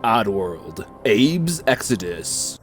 Oddworld, Abe's Exoddus.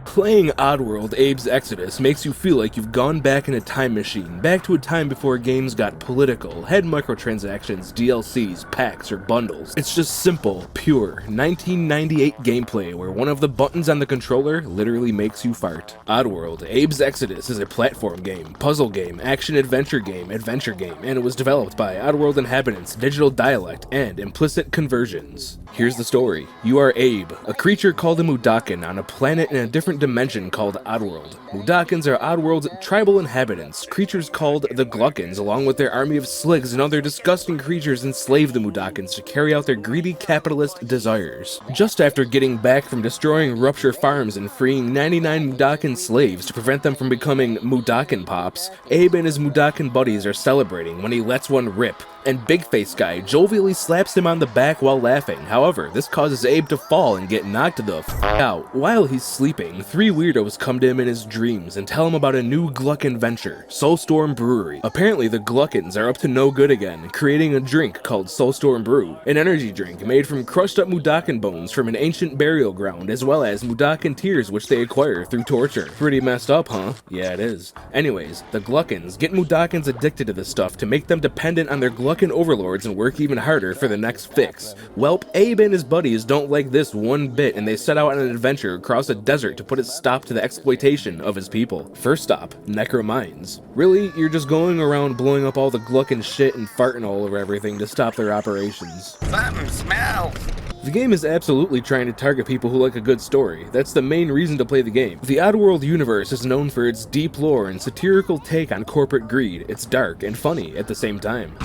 Playing Oddworld, Abe's Exoddus makes you feel like you've gone back in a time machine, back to a time before games got political, had microtransactions, DLCs, packs, or bundles. It's just simple, pure, 1998 gameplay where one of the buttons on the controller literally makes you fart. Oddworld, Abe's Exoddus is a platform game, puzzle game, action-adventure game, and it was developed by Oddworld inhabitants, Digital Dialect, and Implicit Conversions. Here's the story. You are Abe, a creature called a Mudokon on a planet in a different dimension called Oddworld. Mudokons are Oddworld's tribal inhabitants, creatures called the Gluckons, along with their army of sligs and other disgusting creatures enslave the Mudokons to carry out their greedy capitalist desires. Just after getting back from destroying Rupture Farms and freeing 99 Mudokon slaves to prevent them from becoming Mudokon Pops, Abe and his Mudokon buddies are celebrating when he lets one rip, and Big Face Guy jovially slaps him on the back while laughing. However, this causes Abe to fall and get knocked the f*** out. While he's sleeping, three weirdos come to him in his dreams and tell him about a new Gluckon venture, Soulstorm Brewery. Apparently the Gluckons are up to no good again, creating a drink called Soulstorm Brew, an energy drink made from crushed up Mudokon bones from an ancient burial ground, as well as Mudokon tears which they acquire through torture. Pretty messed up, huh? Yeah, it is. Anyways, the Gluckons get Mudokons addicted to this stuff to make them dependent on their Gluckon overlords and work even harder for the next fix. Welp, Abe and his buddies don't like this one bit, and they set out on an adventure across a desert to put a stop to the exploitation of his people. First stop, Necromines. Really, you're just going around blowing up all the Gluckon shit and farting all over everything to stop their operations. Something smells. The game is absolutely trying to target people who like a good story. That's the main reason to play the game. The Oddworld universe is known for its deep lore and satirical take on corporate greed. It's dark and funny at the same time.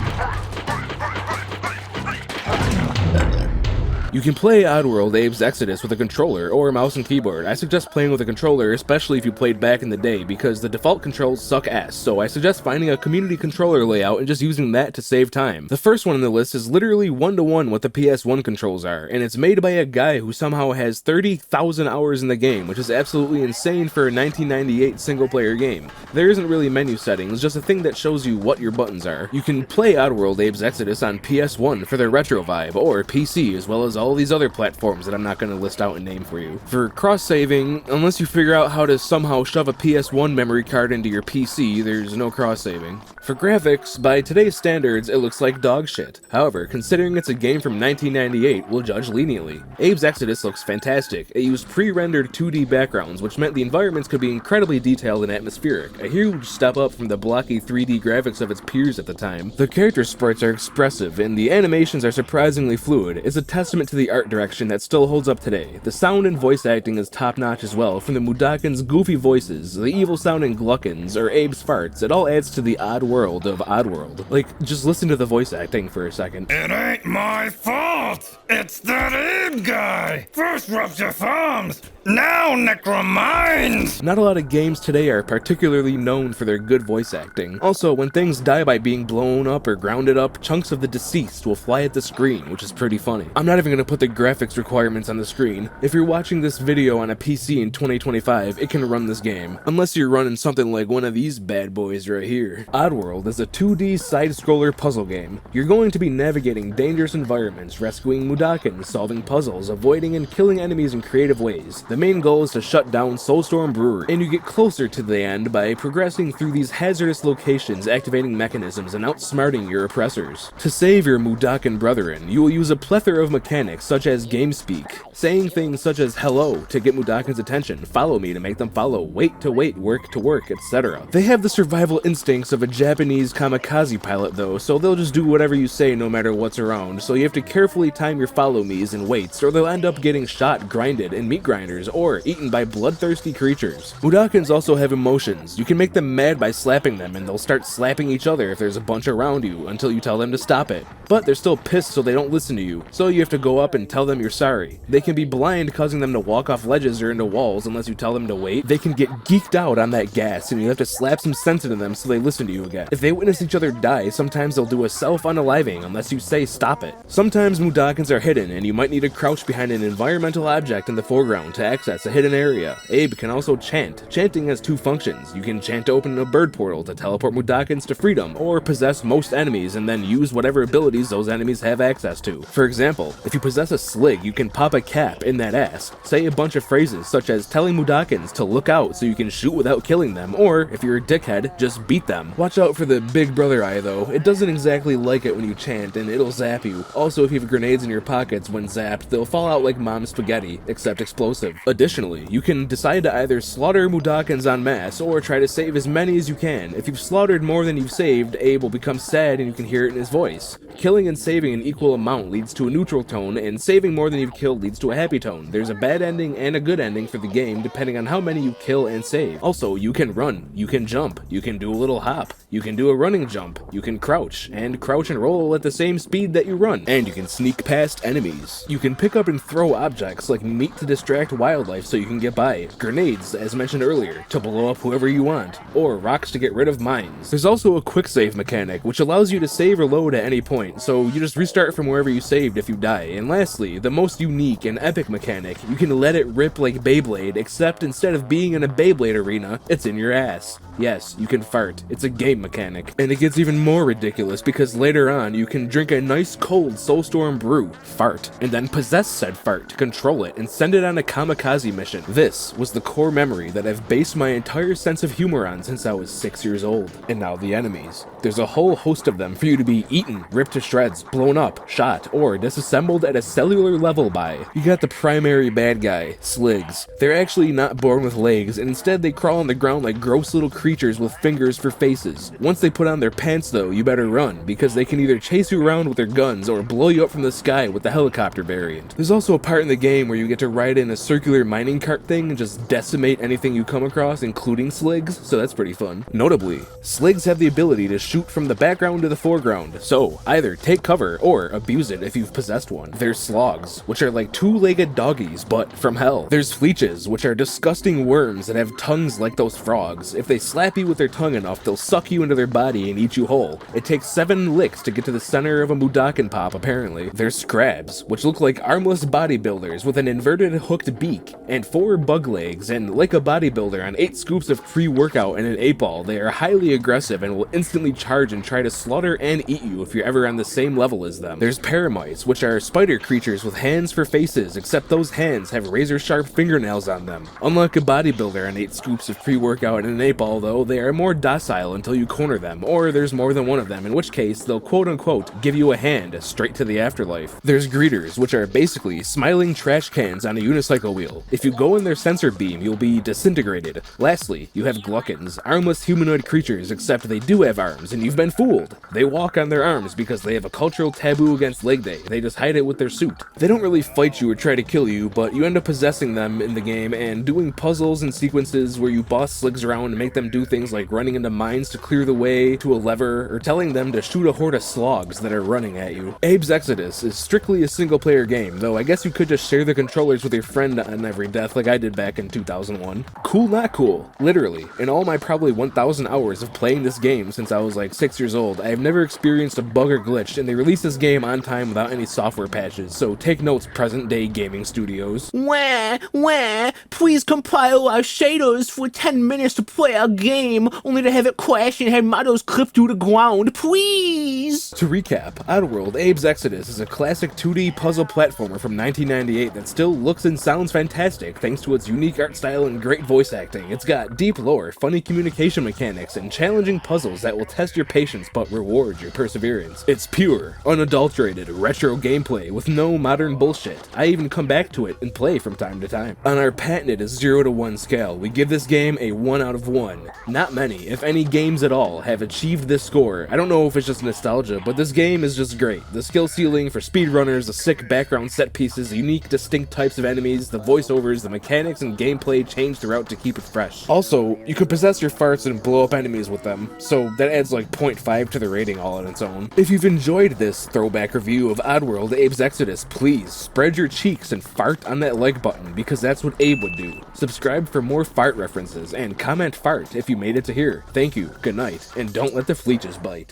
You can play Oddworld Abe's Exoddus with a controller or a mouse and keyboard. I suggest playing with a controller, especially if you played back in the day, because the default controls suck ass, so I suggest finding a community controller layout and just using that to save time. The first one on the list is literally one-to-one what the PS1 controls are, and it's made by a guy who somehow has 30,000 hours in the game, which is absolutely insane for a 1998 single-player game. There isn't really menu settings, just a thing that shows you what your buttons are. You can play Oddworld Abe's Exoddus on PS1 for their retro vibe, or PC, as well as all these other platforms that I'm not going to list out and name for you. For cross-saving, unless you figure out how to somehow shove a PS1 memory card into your PC, there's no cross-saving. For graphics, by today's standards, it looks like dog shit. However, considering it's a game from 1998, we'll judge leniently. Abe's Exoddus looks fantastic. It used pre-rendered 2D backgrounds, which meant the environments could be incredibly detailed and atmospheric, a huge step up from the blocky 3D graphics of its peers at the time. The character sprites are expressive, and the animations are surprisingly fluid. It's a testament to the art direction that still holds up today. The sound and voice acting is top-notch as well, from the Mudokons' goofy voices, the evil-sounding Gluckons, or Abe's farts. It all adds to the odd world of Oddworld. Like, just listen to the voice acting for a second. It ain't my fault. It's that Abe guy. First Rupture Farms, now Necromines. Not a lot of games today are particularly known for their good voice acting. Also, when things die by being blown up or grounded up, chunks of the deceased will fly at the screen, which is pretty funny. I'm not even gonna put the graphics requirements on the screen. If you're watching this video on a PC in 2025, it can run this game. Unless you're running something like one of these bad boys right here. Oddworld is a 2D side-scroller puzzle game. You're going to be navigating dangerous environments, rescuing Mudokons, solving puzzles, avoiding and killing enemies in creative ways. The main goal is to shut down Soulstorm Brewery, and you get closer to the end by progressing through these hazardous locations, activating mechanisms, and outsmarting your oppressors. To save your Mudokon brethren, you will use a plethora of mechanics such as game speak, saying things such as hello to get Mudokon's attention, follow me to make them follow, wait to wait, work to work, etc. They have the survival instincts of a Japanese kamikaze pilot though, so they'll just do whatever you say no matter what's around, so you have to carefully time your follow me's and waits, or they'll end up getting shot, grinded in meat grinders, or eaten by bloodthirsty creatures. Mudokons also have emotions. You can make them mad by slapping them, and they'll start slapping each other if there's a bunch around you until you tell them to stop it. But they're still pissed so they don't listen to you, so you have to go up and tell them you're sorry. They can be blind, causing them to walk off ledges or into walls unless you tell them to wait. They can get geeked out on that gas, and you have to slap some sense into them so they listen to you again. forget. If they witness each other die, sometimes they'll do a self-unaliving unless you say stop it. Sometimes Mudokons are hidden, and you might need to crouch behind an environmental object in the foreground to access a hidden area. Abe can also chant. Chanting has two functions. You can chant to open a bird portal to teleport Mudokons to freedom, or possess most enemies and then use whatever abilities those enemies have access to. For example, if you possess a Slig, you can pop a cap in that ass, say a bunch of phrases such as telling Mudokons to look out so you can shoot without killing them, or if you're a dickhead, just beat them. Watch out for the big brother eye though. It doesn't exactly like it when you chant, and it'll zap you. Also, if you have grenades in your pockets when zapped, they'll fall out like mom's spaghetti, except explosive. Additionally, you can decide to either slaughter Mudokons en masse, or try to save as many as you can. If you've slaughtered more than you've saved, Abe will become sad and you can hear it in his voice. Killing and saving an equal amount leads to a neutral tone, and saving more than you've killed leads to a happy tone. There's a bad ending and a good ending for the game depending on how many you kill and save. Also, you can run, you can jump, you can do a little hop, you can do a running jump, you can crouch and roll at the same speed that you run, and you can sneak past enemies. You can pick up and throw objects like meat to distract wildlife so you can get by, grenades, as mentioned earlier, to blow up whoever you want, or rocks to get rid of mines. There's also a quick save mechanic, which allows you to save or load at any point, so you just restart from wherever you saved if you die. And lastly, the most unique and epic mechanic, you can let it rip like Beyblade, except instead of being in a Beyblade arena, it's in your ass. Yes, you can fart. It's a game mechanic. And it gets even more ridiculous because later on, you can drink a nice cold Soulstorm brew, fart, and then possess said fart to control it and send it on a kamikaze mission. This was the core memory that I've based my entire sense of humor on since I was 6 years old. And now the enemies. There's a whole host of them for you to be eaten, ripped to shreds, blown up, shot, or disassembled at a cellular level by. You got the primary bad guy, Sligs. They're actually not born with legs, and instead they crawl on the ground like gross little creatures with fingers for faces. Once they put on their pants though, you better run, because they can either chase you around with their guns or blow you up from the sky with the helicopter variant. There's also a part in the game where you get to ride in a circular mining cart thing and just decimate anything you come across, including Sligs, so that's pretty fun. Notably, Sligs have the ability to shoot from the background to the foreground, so either take cover or abuse it if you've possessed one. There's Slogs, which are like two-legged doggies, but from hell. There's Fleeches, which are disgusting worms that have tongues like those frogs. If they slap you with their tongue enough, they'll suck you into their body and eat you whole. It takes 7 licks to get to the center of a Mudokon pop, apparently. There's Scrabs, which look like armless bodybuilders with an inverted hooked beak and 4 bug legs, and like a bodybuilder on 8 scoops of pre-workout and an 8-ball, they are highly aggressive and will instantly charge and try to slaughter and eat you if you're ever on the same level as them. There's Paramites, which are spider creatures with hands for faces, except those hands have razor-sharp fingernails on them. Unlike a bodybuilder on 8 scoops of pre-workout and an 8-ball though, they are more docile until you corner them, or there's more than one of them, in which case they'll quote-unquote give you a hand straight to the afterlife. There's Greeters, which are basically smiling trash cans on a unicycle wheel. If you go in their sensor beam, you'll be disintegrated. Lastly, you have Gluckins, armless humanoid creatures, except they do have arms, and you've been fooled. They walk on their arms because they have a cultural taboo against leg day. They just hide it with their suit. They don't really fight you or try to kill you, but you end up possessing them in the game and doing puzzles and sequences where you boss Sligs around and make them do things like running into mines to clear the way to a lever, or telling them to shoot a horde of slogs that are running at you. Abe's Exoddus is strictly a single-player game, though I guess you could just share the controllers with your friend on every death like I did back in 2001. Cool, not cool. Literally, in all my probably 1,000 hours of playing this game since I was like 6 years old, I have never experienced a bug or glitch, and they released this game on time without any software patches, so take notes, present-day gaming studios. Wah, please compile our shaders for 10 minutes to play our game, only to have it crash and have models clipped to the ground, please! To recap, Oddworld Abe's Exoddus is a classic 2D puzzle platformer from 1998 that still looks and sounds fantastic thanks to its unique art style and great voice acting. It's got deep lore, funny communication mechanics, and challenging puzzles that will test your patience but reward your perseverance. It's pure, unadulterated, retro gameplay with no modern bullshit. I even come back to it and play from time to time. On our patented 0 to 1 scale, we give this game a 1 out of 1. Not many, if any games at all, have achieved this score. I don't know if it's just nostalgia, but this game is just great. The skill ceiling for speedrunners, the sick background set pieces, the unique distinct types of enemies, the voiceovers, the mechanics and gameplay change throughout to keep it fresh. Also, you can possess your farts and blow up enemies with them, so that adds like 0.5 to the rating all on its own. If you've enjoyed this throwback review of Oddworld Abe's Exoddus, please spread your cheeks and fart on that like button, because that's what Abe would do. Subscribe for more fart references, and comment fart if you made it to here. Thank you, good night. night, and don't let the fleeches bite.